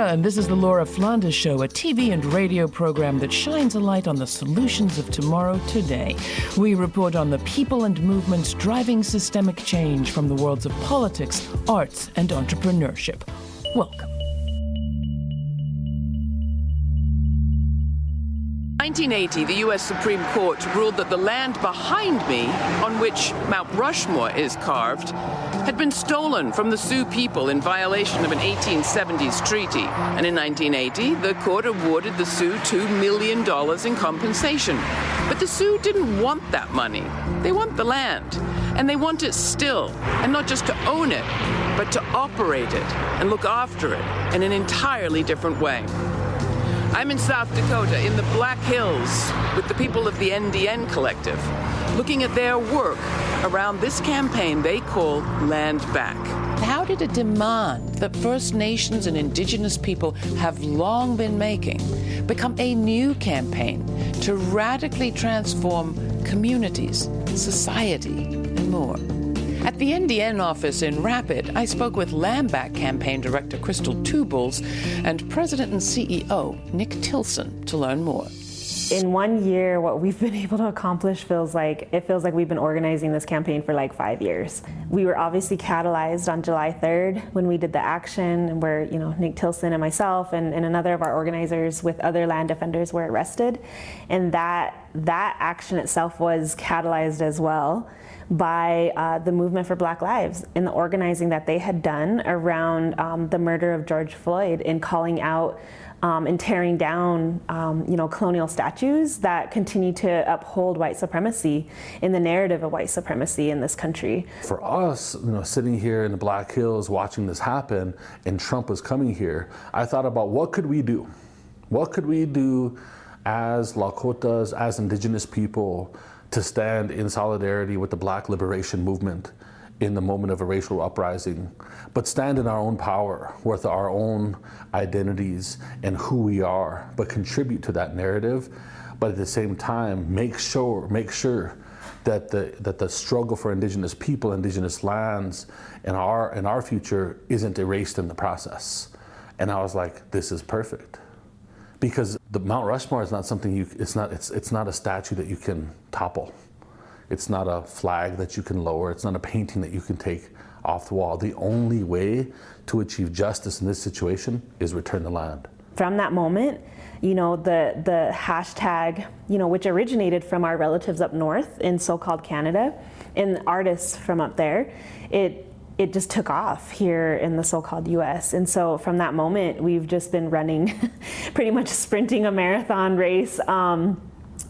and this is the Laura Flanders Show, a TV and radio program that shines a light on the solutions of tomorrow today. We report on the people and movements driving systemic change from the worlds of politics, arts, and entrepreneurship. Welcome. 1980, the U.S. Supreme Court ruled that the land behind me, on which Mount Rushmore is carved, had been stolen from the Sioux people in violation of an 1870s treaty. And in 1980, the court awarded the Sioux $2 million in compensation. But the Sioux didn't want that money. They want the land. And they want it still. And not just to own it, but to operate it and look after it in an entirely different way. I'm in South Dakota, in the Black Hills, with the people of the NDN Collective, looking at their work around this campaign they call Landback. How did a demand that First Nations and Indigenous people have long been making become a new campaign to radically transform communities, society, and more? At the NDN office in Rapid, I spoke with Landback campaign director Krystal Two Bulls and president and CEO Nick Tilsen to learn more. In 1 year, what we've been able to accomplish feels like we've been organizing this campaign for like 5 years. We were obviously catalyzed on July 3rd when we did the action where, Nick Tilsen and myself and another of our organizers with other land defenders were arrested. And that action itself was catalyzed as well by the Movement for Black Lives and the organizing that they had done around the murder of George Floyd and calling out and tearing down, colonial statues that continue to uphold white supremacy in the narrative of white supremacy in this country. For us, sitting here in the Black Hills watching this happen and Trump was coming here, I thought about what could we do? What could we do as Lakotas, as Indigenous people, to stand in solidarity with the Black liberation movement in the moment of a racial uprising, but stand in our own power with our own identities and who we are, but contribute to that narrative, but at the same time make sure that the struggle for Indigenous people, Indigenous lands, and our future isn't erased in the process. And I was like, this is perfect. Because the Mount Rushmore is not something it's not a statue that you can topple. It's not a flag that you can lower. It's not a painting that you can take off the wall. The only way to achieve justice in this situation is return the land. From that moment, the hashtag, which originated from our relatives up north in so-called Canada and artists from up there, it just took off here in the so-called US. And so from that moment, we've just been running, pretty much sprinting a marathon race.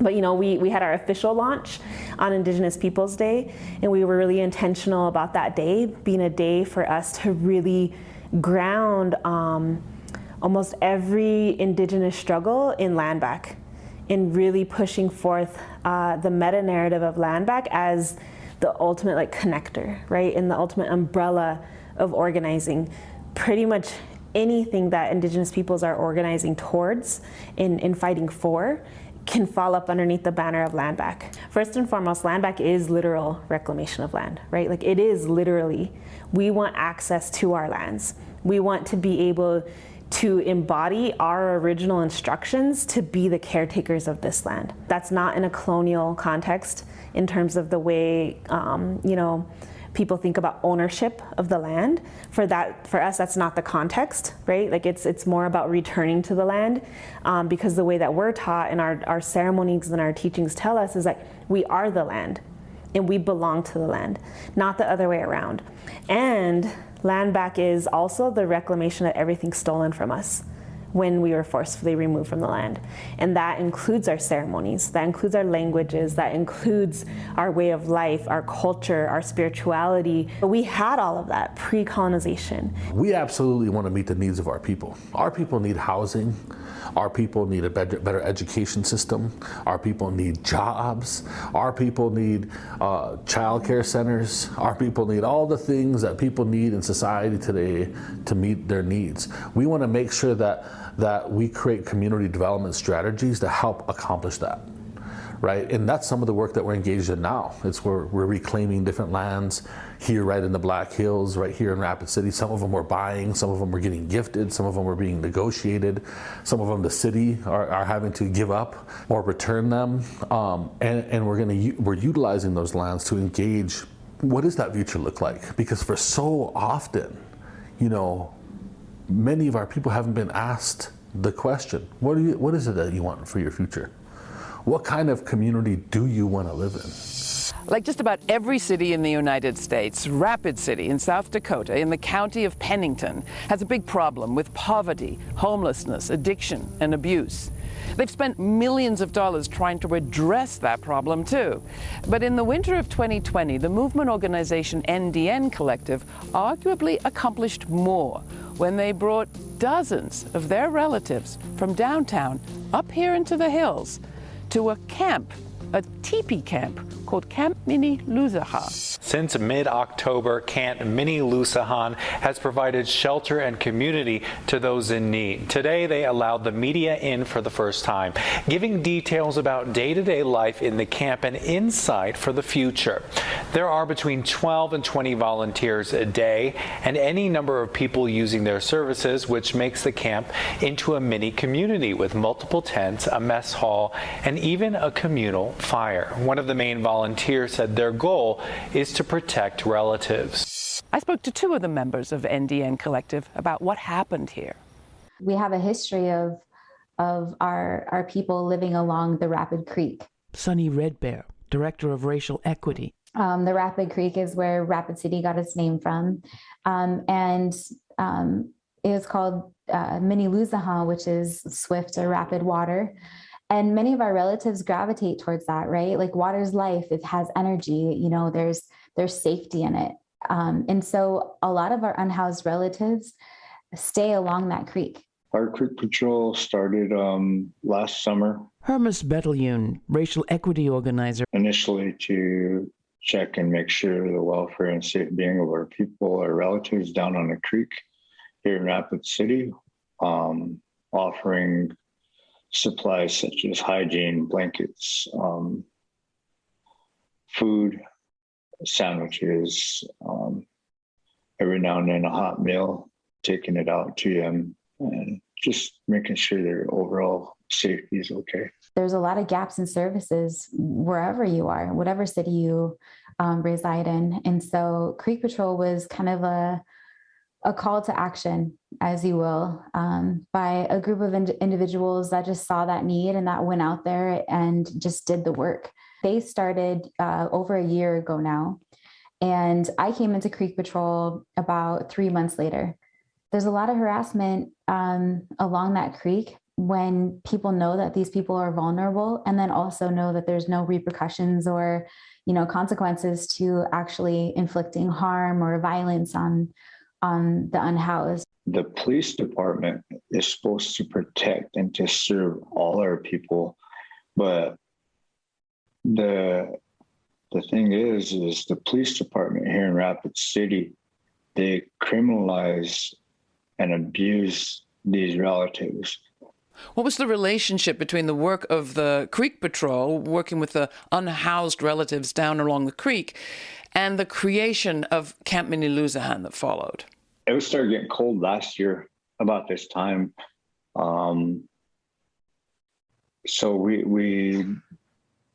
But we had our official launch on Indigenous Peoples Day, and we were really intentional about that day being a day for us to really ground almost every Indigenous struggle in Landback, in really pushing forth the meta-narrative of Landback as the ultimate connector, right? And the ultimate umbrella of organizing. Pretty much anything that Indigenous peoples are organizing towards in fighting for can fall up underneath the banner of Landback. First and foremost, Landback is literal reclamation of land, right? It is literally, we want access to our lands. We want to be able to embody our original instructions to be the caretakers of this land. That's not in a colonial context in terms of the way, people think about ownership of the land. For us, that's not the context, right? It's more about returning to the land, because the way that we're taught and our ceremonies and our teachings tell us is that we are the land and we belong to the land, not the other way around. And Landback is also the reclamation of everything stolen from us when we were forcefully removed from the land. And that includes our ceremonies, that includes our languages, that includes our way of life, our culture, our spirituality. But we had all of that pre-colonization. We absolutely want to meet the needs of our people. Our people need housing. Our people need a better education system. Our people need jobs. Our people need child care centers. Our people need all the things that people need in society today to meet their needs. We want to make sure that we create community development strategies to help accomplish that. right? And that's some of the work that we're engaged in now. It's where we're reclaiming different lands here right in the Black Hills, right here in Rapid City. Some of them we're buying, some of them we're getting gifted, some of them are being negotiated, some of them the city are having to give up or return them. And we're utilizing those lands to engage. What does that future look like? Because for so often, you know, many of our people haven't been asked the question, what is it that you want for your future? What kind of community do you want to live in? Like just about every city in the United States, Rapid City in South Dakota, in the county of Pennington, has a big problem with poverty, homelessness, addiction, and abuse. They've spent millions of dollars trying to address that problem too. But in the winter of 2020, the movement organization NDN Collective arguably accomplished more when they brought dozens of their relatives from downtown up here into the hills to a camp, a Tipi camp called Camp Mniluzahan. Since mid-October, Camp Mniluzahan has provided shelter and community to those in need. Today, they allowed the media in for the first time, giving details about day-to-day life in the camp and insight for the future. There are between 12 and 20 volunteers a day and any number of people using their services, which makes the camp into a mini community with multiple tents, a mess hall, and even a communal fire. One of the main volunteers said their goal is to protect relatives. I spoke to two of the members of NDN Collective about what happened here. We have a history of our people living along the Rapid Creek. Sunny Redbear, Director of Racial Equity. The Rapid Creek is where Rapid City got its name from. And it was called Mniluzahan, which is swift or rapid water. And many of our relatives gravitate towards that, right? Like water's life, it has energy, you know, there's safety in it. And so a lot of our unhoused relatives stay along that creek. Our creek patrol started last summer. Hermus Bettelyoun, racial equity organizer. Initially to check and make sure the welfare and safe being of our people, our relatives down on the creek here in Rapid City, offering supplies such as hygiene, blankets, food, sandwiches, every now and then a hot meal, taking it out to them and just making sure their overall safety is okay. There's a lot of gaps in services wherever you are, whatever city you reside in. And so Creek Patrol was kind of a call to action, as you will, by a group of individuals that just saw that need and that went out there and just did the work. They started over a year ago now, and I came into Creek Patrol about 3 months later. There's a lot of harassment along that creek when people know that these people are vulnerable, and then also know that there's no repercussions or, you know, consequences to actually inflicting harm or violence on the unhoused. The police department is supposed to protect and to serve all our people, but the thing is the police department here in Rapid City, they criminalize and abuse these relatives. What was the relationship between the work of the Creek Patrol, working with the unhoused relatives down along the creek, and the creation of Camp Mniluzahan that followed? It started getting cold last year about this time. So we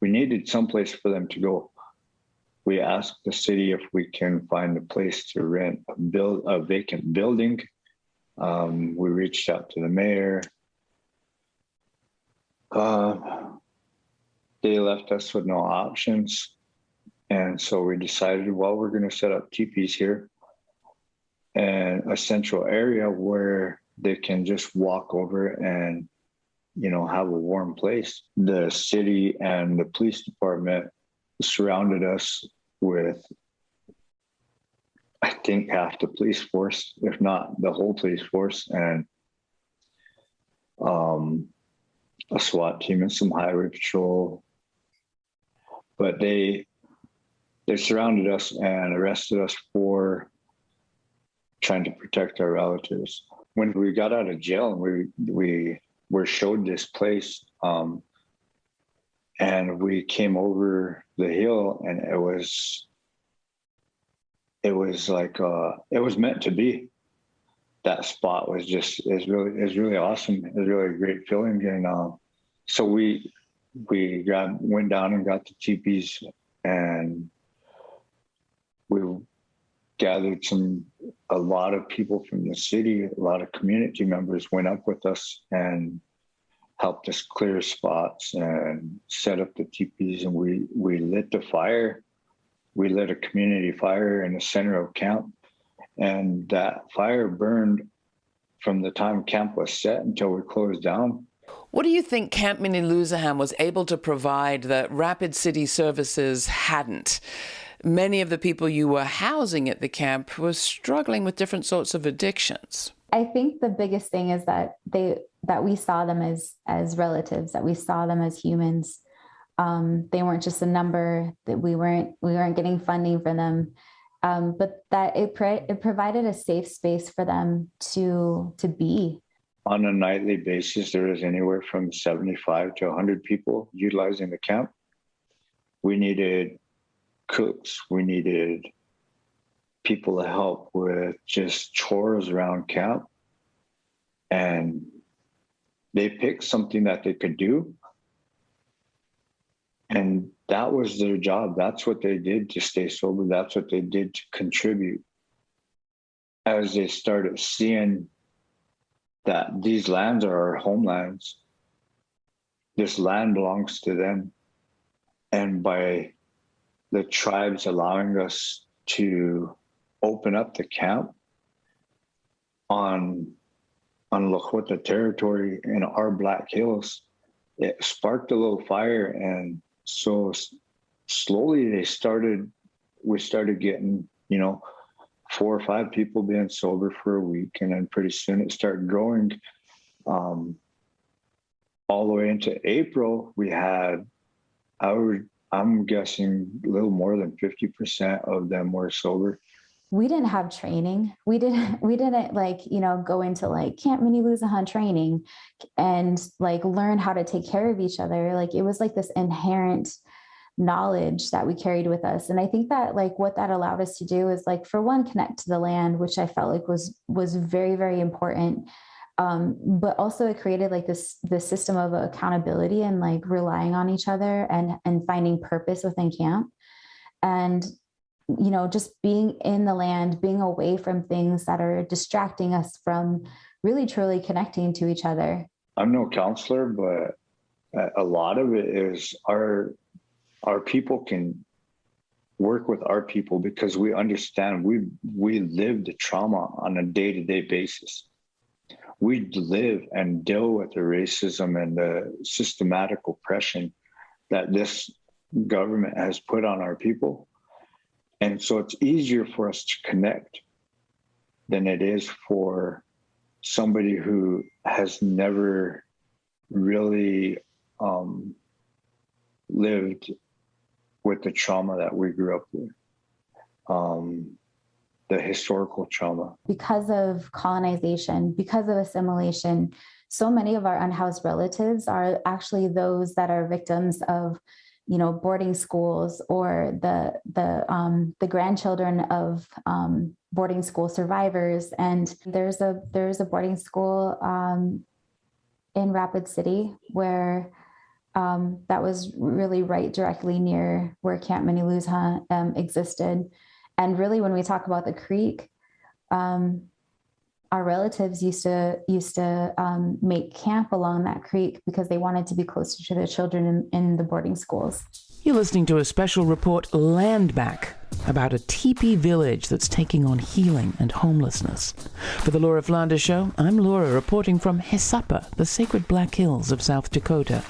needed someplace for them to go. We asked the city if we can find a place to rent, build a vacant building. We reached out to the mayor. They left us with no options. And so we decided, well, we're going to set up teepees here and a central area where they can just walk over and, you know, have a warm place. The city and the police department surrounded us with, I think, half the police force, if not the whole police force, and a SWAT team and some highway patrol. But they surrounded us and arrested us for trying to protect our relatives. When we got out of jail and we were showed this place, And we came over the hill, and it was like it was meant to be. That spot was really awesome. It was really a great feeling. And so we went down and got the teepees, and we gathered a lot of people from the city. A lot of community members went up with us and helped us clear spots and set up the teepees. And we lit the fire. We lit a community fire in the center of camp, and that fire burned from the time camp was set until we closed down. What do you think Camp Mniluzahan was able to provide that Rapid City Services hadn't? Many of the people you were housing at the camp were struggling with different sorts of addictions. I think the biggest thing is that we saw them as relatives, that we saw them as humans. They weren't just a number, that we weren't getting funding for them, but that it provided a safe space for them to be. On a nightly basis, there was anywhere from 75 to 100 people utilizing the camp. We needed cooks. We needed people to help with just chores around camp. And they picked something that they could do. And that was their job. That's what they did to stay sober. That's what they did to contribute. As they started seeing that these lands are our homelands, this land belongs to them. And by the tribes allowing us to open up the camp on Lakota territory in our Black Hills, it sparked a little fire. And so slowly we started getting, 4 or 5 people being sober for a week. And then pretty soon it started growing. All the way into April, we had, I'm guessing a little more than 50% of them were sober. We didn't have training. We didn't go into Camp Mniluzahan training and learn how to take care of each other. It was this inherent knowledge that we carried with us. And I think that what that allowed us to do is for one, connect to the land, which I felt was very, very important. But also it created this system of accountability and relying on each other and finding purpose within camp. And just being in the land, being away from things that are distracting us from really truly connecting to each other. I'm no counselor, but a lot of it is our people can work with our people because we understand we live the trauma on a day-to-day basis. We live and deal with the racism and the systematic oppression that this government has put on our people. And so it's easier for us to connect than it is for somebody who has never really lived with the trauma that we grew up with, the historical trauma. Because of colonization, because of assimilation, so many of our unhoused relatives are actually those that are victims of boarding schools, or the grandchildren of boarding school survivors. And there's a boarding school in Rapid City where that was really right directly near where Camp Mniluzahan existed. And really, when we talk about the creek, our relatives used to make camp along that creek because they wanted to be closer to their children in the boarding schools. You're listening to a special report, Landback, about a teepee village that's taking on healing and homelessness. For the Laura Flanders Show, I'm Laura, reporting from Sapa, the sacred Black Hills of South Dakota,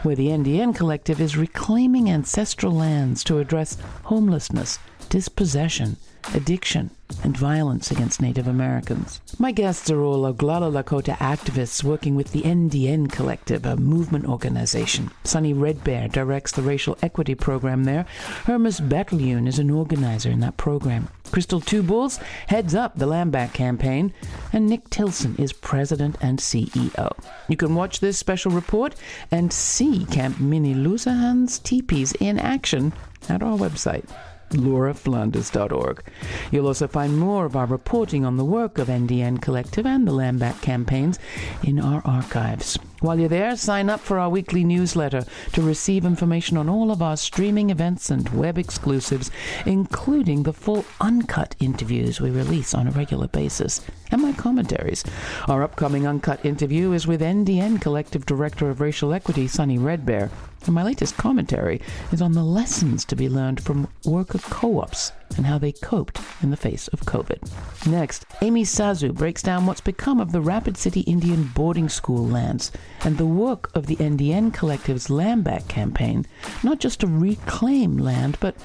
where the NDN Collective is reclaiming ancestral lands to address homelessness, dispossession, addiction, and violence against Native Americans. My guests are all Oglala Lakota activists working with the NDN Collective, a movement organization. Sunny Redbear directs the racial equity program there. Hermus Bettelyoun is an organizer in that program. Krystal Two Bulls heads up the Landback campaign, and Nick Tilsen is president and CEO. You can watch this special report and see Camp Mniluzahan's teepees in action at our website, lauraflanders.org. You'll also find more of our reporting on the work of NDN Collective and the Landback campaigns in our archives. While you're there, sign up for our weekly newsletter to receive information on all of our streaming events and web exclusives, including the full uncut interviews we release on a regular basis, and my commentaries. Our upcoming uncut interview is with NDN Collective Director of Racial Equity, Sunny Redbear, and my latest commentary is on the lessons to be learned from worker co-ops and how they coped in the face of COVID. Next, Amy Sazu breaks down what's become of the Rapid City Indian boarding school lands and the work of the NDN Collective's Landback campaign, not just to reclaim land, but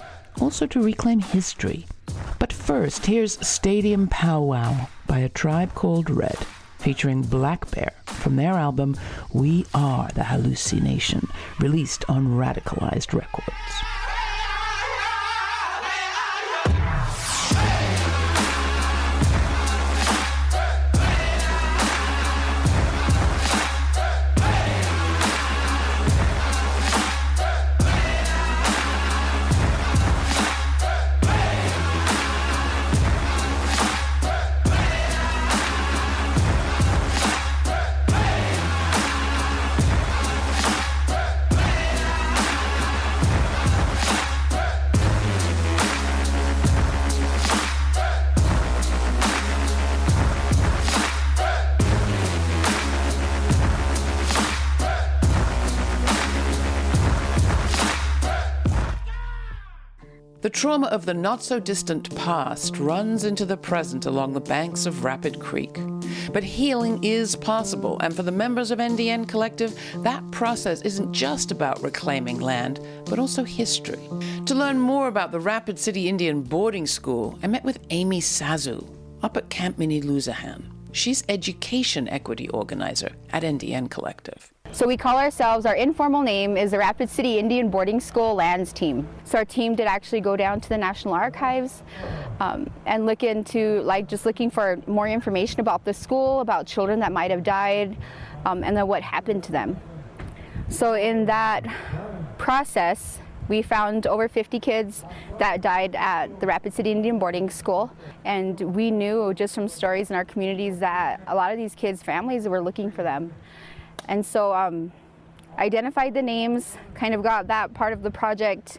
also to reclaim history. But first, here's Stadium Pow Wow by a tribe called Red, featuring Black Bear from their album We Are the Halluci-Nation, released on Radicalized Records. The trauma of the not-so-distant past runs into the present along the banks of Rapid Creek. But healing is possible, and for the members of NDN Collective, that process isn't just about reclaiming land, but also history. To learn more about the Rapid City Indian boarding school, I met with Amy Sazu up at Camp Mniluzahan. She's education equity organizer at NDN Collective. So we call ourselves, our informal name is the Rapid City Indian Boarding School Lands Team. So our team did actually go down to the National Archives and look into, just looking for more information about the school, about children that might have died, and then what happened to them. So in that process, we found over 50 kids that died at the Rapid City Indian Boarding School. And we knew just from stories in our communities that a lot of these kids' families were looking for them. And so identified the names, kind of got that part of the project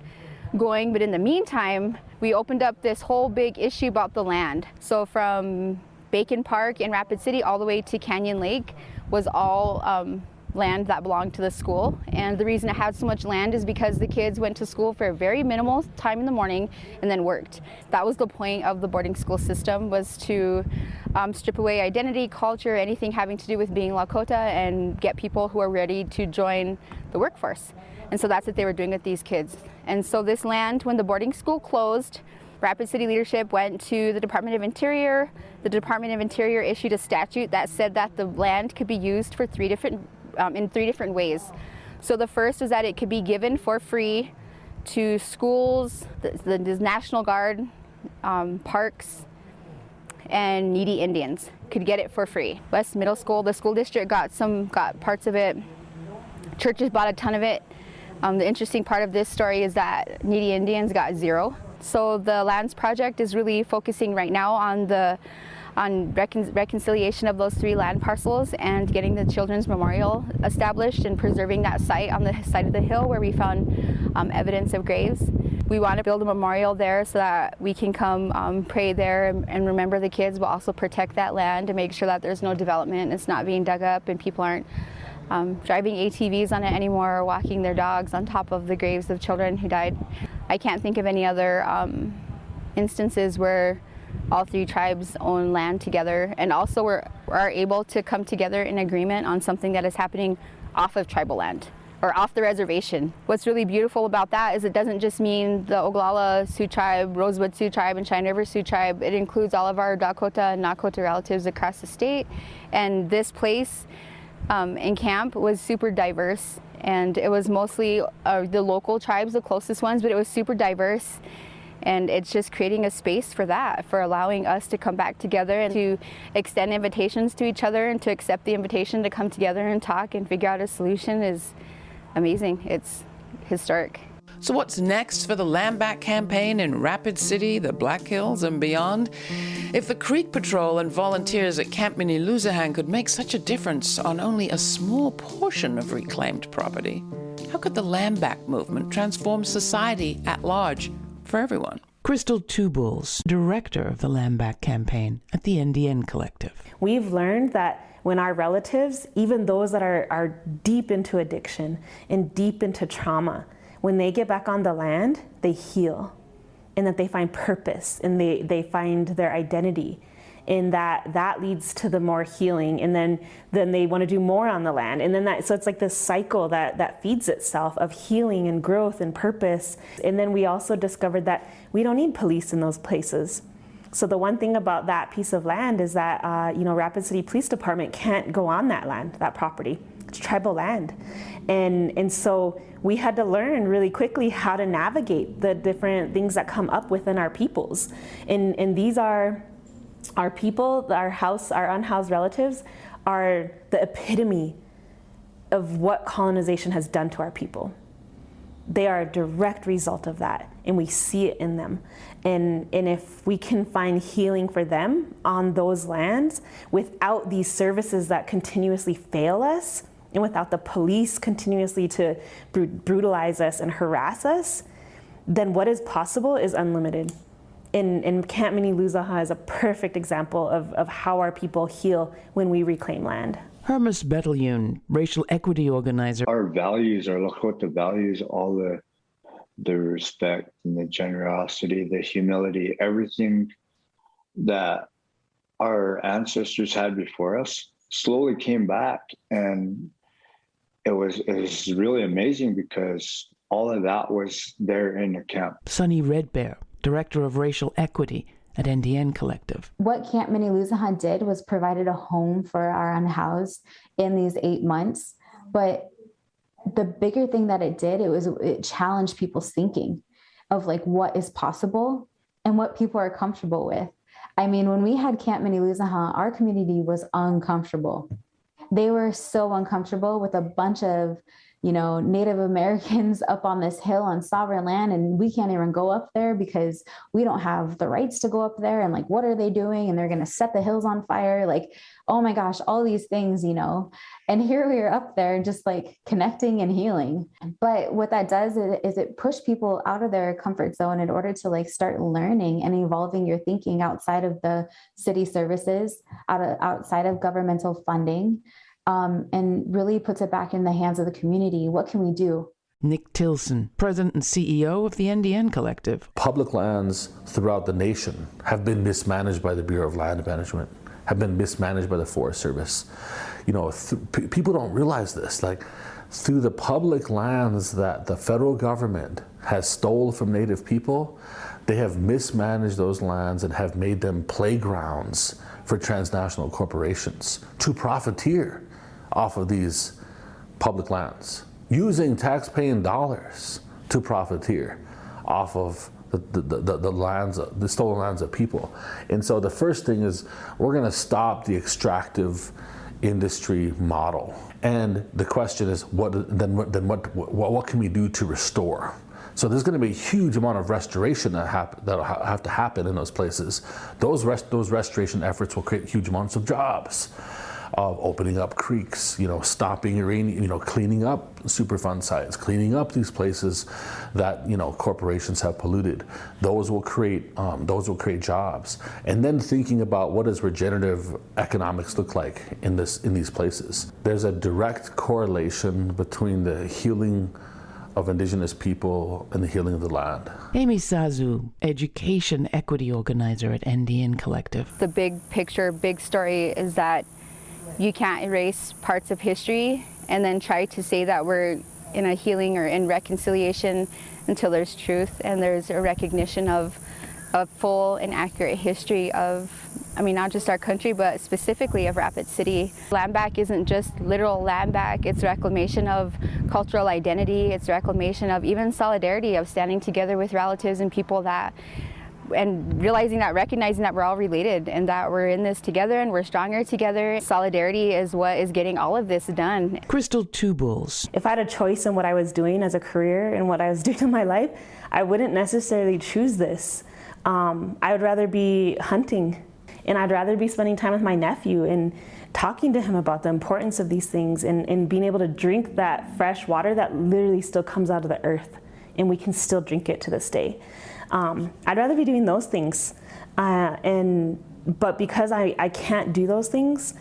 going. But in the meantime, we opened up this whole big issue about the land. So from Bacon Park in Rapid City all the way to Canyon Lake was all land that belonged to the school. And the reason it had so much land is because the kids went to school for a very minimal time in the morning and then worked. That was the point of the boarding school system, was to strip away identity, culture, anything having to do with being Lakota, and get people who are ready to join the workforce. And so that's what they were doing with these kids. And so this land, when the boarding school closed, Rapid City leadership went to the Department of Interior. The Department of Interior issued a statute that said that the land could be used for in three different ways. So the first is that it could be given for free to schools, the National Guard, parks, and needy Indians could get it for free. West Middle School, the school district got parts of it. Churches bought a ton of it. The interesting part of this story is that needy Indians got zero. So the Lands Project is really focusing right now on reconciliation of those 3 land parcels and getting the Children's Memorial established and preserving that site on the side of the hill where we found evidence of graves. We want to build a memorial there so that we can come pray there and remember the kids, but also protect that land and make sure that there's no development, it's not being dug up, and people aren't driving ATVs on it anymore or walking their dogs on top of the graves of children who died. I can't think of any other instances where all 3 tribes own land together and also are able to come together in agreement on something that is happening off of tribal land. or off the reservation. What's really beautiful about that is it doesn't just mean the Oglala Sioux Tribe, Rosewood Sioux Tribe, and Cheyenne River Sioux Tribe. It includes all of our Dakota and Nakota relatives across the state. And this place in camp was super diverse, and it was mostly the local tribes, the closest ones, but it was super diverse. And it's just creating a space for that, for allowing us to come back together and to extend invitations to each other and to accept the invitation to come together and talk and figure out a solution is amazing. It's historic. So what's next for the Landback campaign in Rapid City, the Black Hills, and beyond? If the Creek Patrol and volunteers at Camp Mniluzahan could make such a difference on only a small portion of reclaimed property, how could the Landback movement transform society at large for everyone? Krystal Two Bulls, director of the Landback campaign at the NDN Collective. We've learned that when our relatives, even those that are deep into addiction and deep into trauma, when they get back on the land, they heal, and that they find purpose, and they find their identity, and that leads to the more healing, and then they want to do more on the land, and then so it's like this cycle that feeds itself of healing and growth and purpose. And then we also discovered that we don't need police in those places. So the one thing about that piece of land is that Rapid City Police Department can't go on that land, that property. It's tribal land, and so we had to learn really quickly how to navigate the different things that come up within our peoples, and these are our people, our unhoused relatives, are the epitome of what colonization has done to our people. They are a direct result of that, and we see it in them. And if we can find healing for them on those lands without these services that continuously fail us, and without the police continuously to brutalize us and harass us, then what is possible is unlimited. And Camp Mniluzahan is a perfect example of how our people heal when we reclaim land. Hermus Bettelyoun, racial equity organizer. Our values, our Lakota values, all the respect and the generosity, the humility, everything that our ancestors had before us slowly came back. And it was really amazing because all of that was there in the camp. Sonny Redbear, director of racial equity at NDN Collective. What Camp Mniluzahan did was provided a home for our unhoused in these 8 months. But the bigger thing that it did, it challenged people's thinking of like what is possible and what people are comfortable with. I mean, when we had Camp Mniluzahan, our community was uncomfortable. They were so uncomfortable with a bunch of Native Americans up on this hill on sovereign land, and we can't even go up there because we don't have the rights to go up there. And like, what are they doing? And they're going to set the hills on fire. Like, oh my gosh, all these things, and here we are up there just like connecting and healing. But what that does is it pushed people out of their comfort zone in order to like start learning and evolving your thinking outside of the city services, outside of governmental funding. And really puts it back in the hands of the community. What can we do? Nick Tilsen, president and CEO of the NDN Collective. Public lands throughout the nation have been mismanaged by the Bureau of Land Management, have been mismanaged by the Forest Service. People don't realize this. Like, through the public lands that the federal government has stole from Native people, they have mismanaged those lands and have made them playgrounds for transnational corporations to profiteer off of these public lands, using tax-paying dollars to profiteer off of the lands, the stolen lands of people. And so the first thing is we're going to stop the extractive industry model. And the question is, what can we do to restore? So there's going to be a huge amount of restoration that'll have to happen in those places. Those restoration efforts will create huge amounts of jobs, of opening up creeks, stopping uranium, cleaning up Superfund sites, cleaning up these places that corporations have polluted. Those will create jobs. And then thinking about what does regenerative economics look like in these places. There's a direct correlation between the healing of Indigenous people and the healing of the land. Amy Sazu, education equity organizer at NDN Collective. The big picture, big story is that you can't erase parts of history and then try to say that we're a healing or in reconciliation until there's truth and there's a recognition of a full and accurate history of, not just our country, but specifically of Rapid City. Landback isn't just literal land back, it's reclamation of cultural identity, it's reclamation of even solidarity, of standing together with relatives and people and recognizing that we're all related and that we're in this together and we're stronger together. Solidarity is what is getting all of this done. Krystal Two Bulls. If I had a choice in what I was doing as a career and what I was doing in my life, I wouldn't necessarily choose this. I would rather be hunting, and I'd rather be spending time with my nephew and talking to him about the importance of these things and being able to drink that fresh water that literally still comes out of the earth, and we can still drink it to this day. I'd rather be doing those things. But because I can't do those things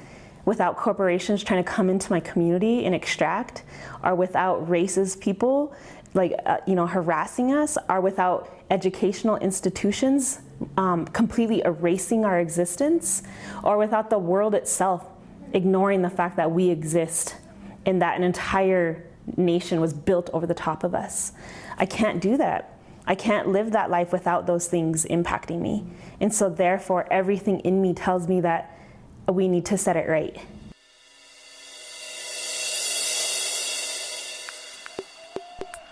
without corporations trying to come into my community and extract, or without racist people harassing us, or without educational institutions completely erasing our existence, or without the world itself ignoring the fact that we exist and that an entire nation was built over the top of us. I can't do that. I can't live that life without those things impacting me. And so therefore, everything in me tells me that we need to set it right.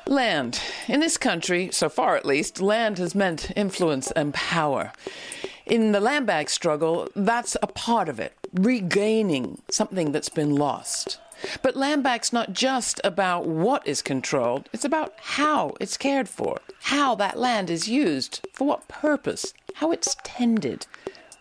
Land. In this country, so far at least, land has meant influence and power. In the Landback struggle, that's a part of it, regaining something that's been lost. But Landback's not just about what is controlled, it's about how it's cared for, how that land is used, for what purpose, how it's tended,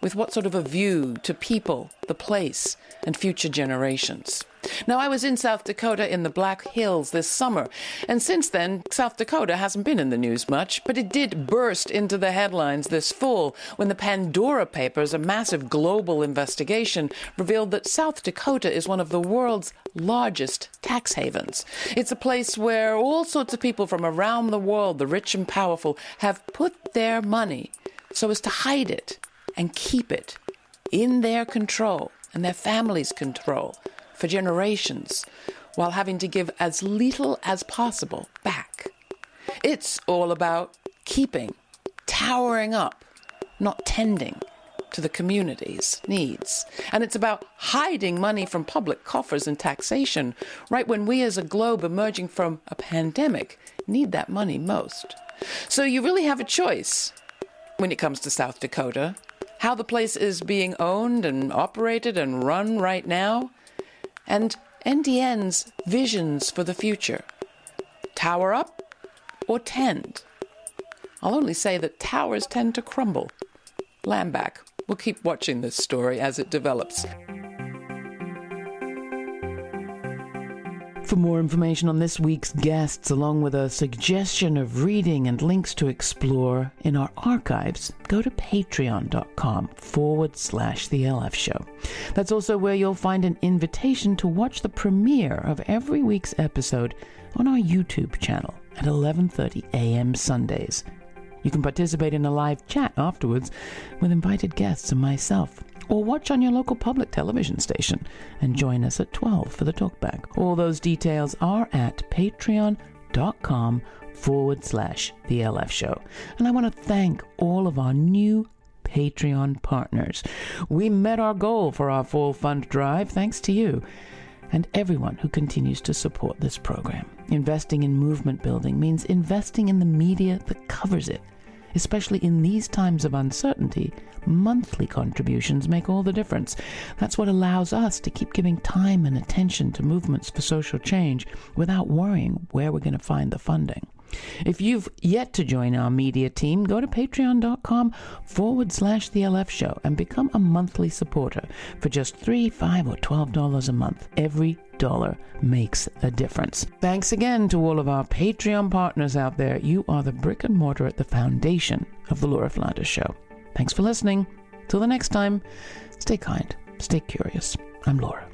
with what sort of a view to people, the place, and future generations. Now, I was in South Dakota in the Black Hills this summer, and since then, South Dakota hasn't been in the news much, but it did burst into the headlines this fall when the Pandora Papers, a massive global investigation, revealed that South Dakota is one of the world's largest tax havens. It's a place where all sorts of people from around the world, the rich and powerful, have put their money so as to hide it and keep it in their control and their families' control for generations, while having to give as little as possible back. It's all about keeping, towering up, not tending to the community's needs. And it's about hiding money from public coffers and taxation, right when we as a globe emerging from a pandemic need that money most. So you really have a choice when it comes to South Dakota, how the place is being owned and operated and run right now, and NDN's visions for the future. Tower up or tend? I'll only say that towers tend to crumble. Landback. We'll keep watching this story as it develops. For more information on this week's guests, along with a suggestion of reading and links to explore in our archives, go to patreon.com/The LF Show. That's also where you'll find an invitation to watch the premiere of every week's episode on our YouTube channel at 11:30 a.m. Sundays. You can participate in a live chat afterwards with invited guests and myself, or watch on your local public television station and join us at 12 for the talkback. All those details are at patreon.com/The LF Show. And I want to thank all of our new Patreon partners. We met our goal for our fall fund drive thanks to you and everyone who continues to support this program. Investing in movement building means investing in the media that covers it. Especially in these times of uncertainty, monthly contributions make all the difference. That's what allows us to keep giving time and attention to movements for social change without worrying where we're going to find the funding. If you've yet to join our media team, go to patreon.com/The LF Show and become a monthly supporter for just $3, $5, or $12 a month. Every dollar makes a difference. Thanks again to all of our Patreon partners out there. You are the brick and mortar at the foundation of the Laura Flanders Show. Thanks for listening. Till the next time, stay kind, stay curious. I'm Laura.